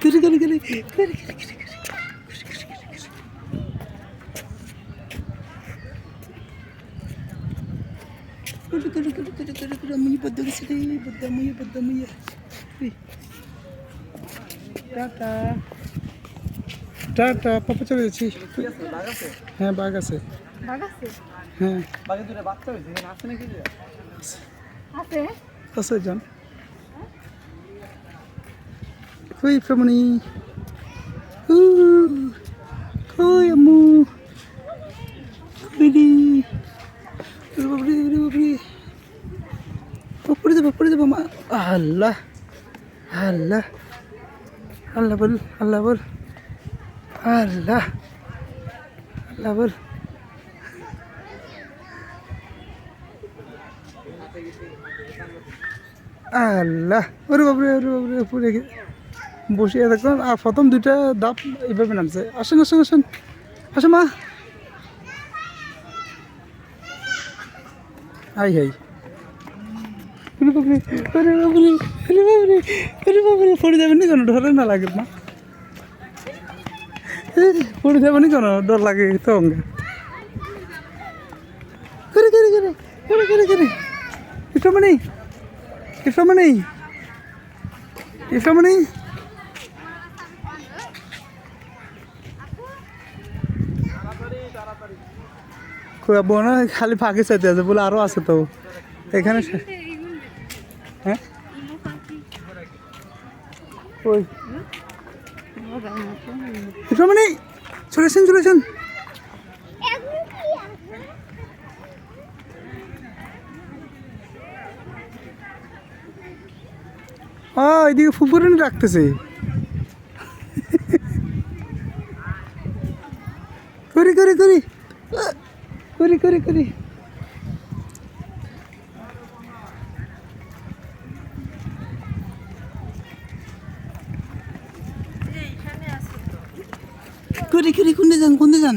করে করে করে করে টাটা টাটা পাপা চলে যাচ্ছি। হ্যাঁ বাঘ আছে। হ্যাঁ আছে যান কই প্রমণি কই আম্মু কই দি পড়ে দেবো মা। আল্লাহ আল্লাহ আল্লাহ বল আল্লাহ বল আল্লাহ আল্লাহ বল আল্লাহ ওরে বাবরে পড়ে বসে দেখুন। আর প্রথম দুইটা দাপ এইভাবে নামছে। আসেন আসেন আসেন আসেন মা। হাই হাই পড়ে যাবেন নি কেন? ডর না লাগে মা? পড়ে যাবেন নি কেন? ডর লাগে তো করে করে করে করে করে করে ইফরামণি ইফরামণি ইফরামণি না খালি ফাঁকে চাইতে আছে বলে আরো আছে তো এখানে। হ্যাঁ ওই ইফরামণি চলেছেন চলেছেন। এদিকে ফুপুরে রাখতেছে করি করি করি করি করি করি করি করি কোনটা যান